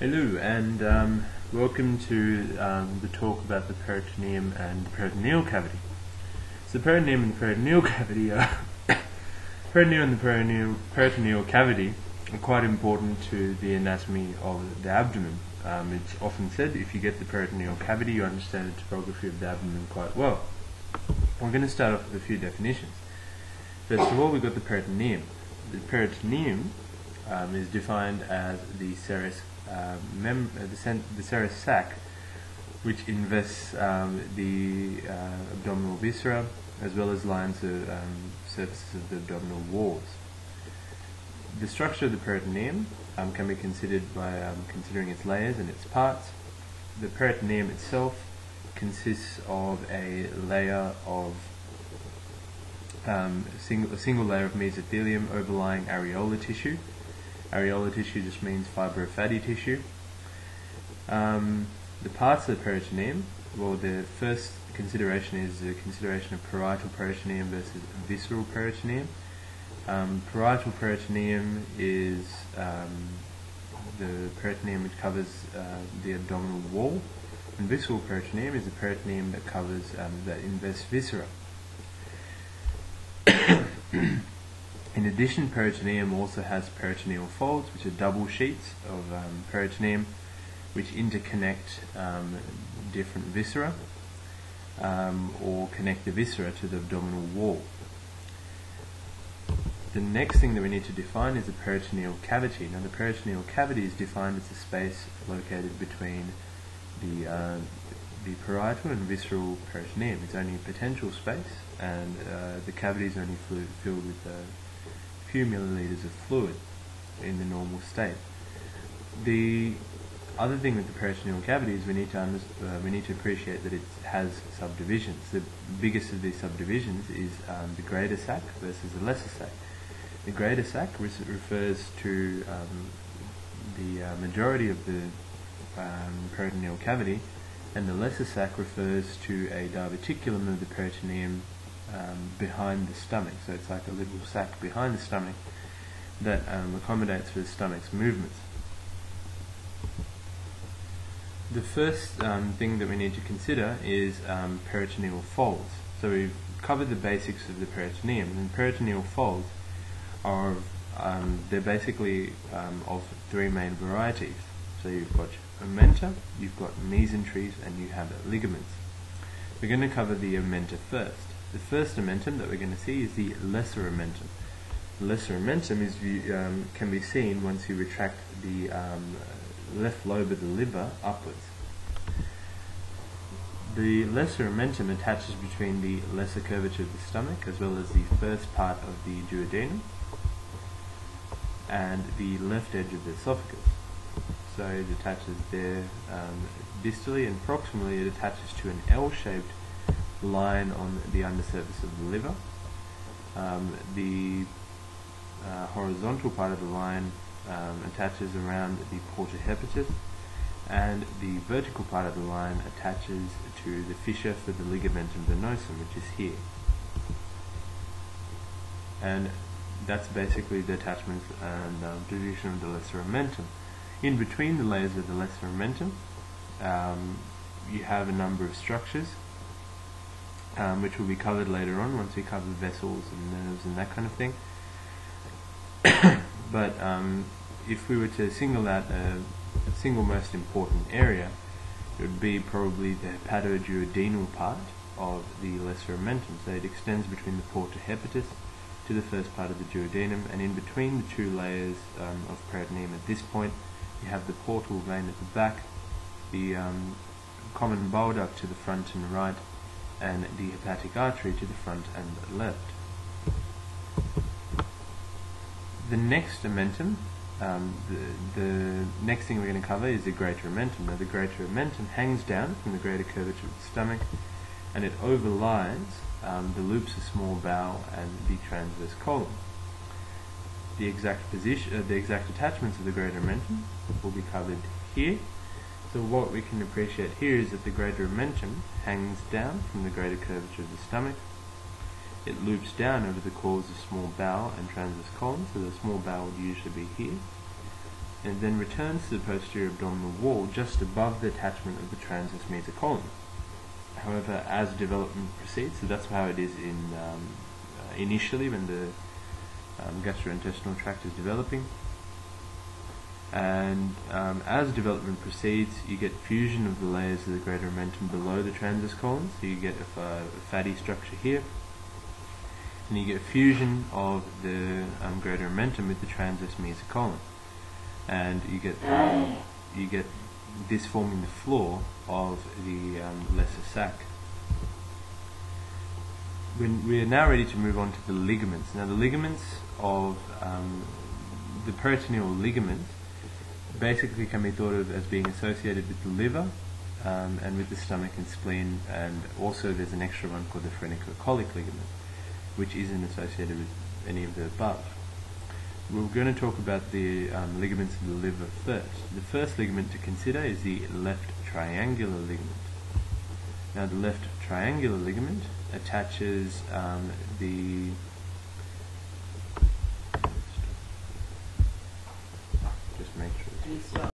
Hello, and welcome to the talk about the peritoneum and the peritoneal cavity. So the peritoneum and the peritoneal cavity peritoneum and the peritoneal cavity are quite important to the anatomy of the abdomen. It's often said if you get the peritoneal cavity, you understand the topography of the abdomen quite well. We're going to start off with a few definitions. First of all, we've got the peritoneum. The peritoneum is defined as the serous sac, which invests the abdominal viscera as well as lines the surfaces of the abdominal walls. The structure of the peritoneum can be considered by considering its layers and its parts. The peritoneum itself consists of a layer of a single layer of mesothelium overlying areolar tissue. Areolar tissue just means fibrofatty tissue. The parts of the peritoneum, well, the first consideration is the consideration of parietal peritoneum versus visceral peritoneum. Parietal peritoneum is the peritoneum which covers the abdominal wall, and visceral peritoneum is the peritoneum that covers that invests viscera. In addition, peritoneum also has peritoneal folds, which are double sheets of peritoneum, which interconnect different viscera or connect the viscera to the abdominal wall. The next thing that we need to define is the peritoneal cavity. Now, the peritoneal cavity is defined as the space located between the parietal and visceral peritoneum. It's only a potential space, and the cavity is only filled with a few milliliters of fluid in the normal state. The other thing with the peritoneal cavity is we need to appreciate that it has subdivisions. The biggest of these subdivisions is the greater sac versus the lesser sac. The greater sac refers to the majority of the peritoneal cavity, and the lesser sac refers to a diverticulum of the peritoneum behind the stomach. So it's like a little sac behind the stomach that accommodates for the stomach's movements. The first thing that we need to consider is peritoneal folds. So we've covered the basics of the peritoneum, and peritoneal folds are they're basically of three main varieties. So you've got ommenta, you've got mesenteries, and you have ligaments. We're going to cover the ommenta first. The first omentum that we're going to see is the lesser omentum. The lesser omentum is can be seen once you retract the left lobe of the liver upwards. The lesser omentum attaches between the lesser curvature of the stomach as well as the first part of the duodenum and the left edge of the esophagus. So it attaches there distally, and proximally it attaches to an L-shaped line on the undersurface of the liver. The horizontal part of the line attaches around the porta hepatis, and the vertical part of the line attaches to the fissure for the ligamentum venosum, which is here. And that's basically the attachment and division of the lesser omentum. In between the layers of the lesser omentum, you have a number of structures which will be covered later on once we cover vessels and nerves and that kind of thing. But if we were to single out a single most important area, it would be probably the hepatoduodenal part of the lesser omentum. So it extends between the porta hepatis to the first part of the duodenum, and in between the two layers of peritoneum at this point, you have the portal vein at the back, the common bile duct to the front and right, and the hepatic artery to the front and left. The next omentum, the next thing we're going to cover is the greater omentum. Now, the greater omentum hangs down from the greater curvature of the stomach, and it overlies the loops of small bowel and the transverse colon. The exact position, the exact attachments of the greater omentum will be covered here. So what we can appreciate here is that the greater omentum hangs down from the greater curvature of the stomach. It loops down over the cords of small bowel and transverse colon, so the small bowel would usually be here. and then returns to the posterior abdominal wall just above the attachment of the transverse mesocolon. However, as development proceeds, so that's how it is in initially when the gastrointestinal tract is developing, and as development proceeds, you get fusion of the layers of the greater omentum below the transverse colon, so you get a fatty structure here, and you get fusion of the greater omentum with the transverse mesocolon, and you get this forming the floor of the lesser sac. We are now ready to move on to the ligaments. Now the ligaments of the peritoneal ligament basically can be thought of as being associated with the liver and with the stomach and spleen, and also there's an extra one called the phrenicocholic ligament, which isn't associated with any of the above. We're going to talk about the ligaments of the liver first. The first ligament to consider is the left triangular ligament. Now the left triangular ligament attaches the just make sure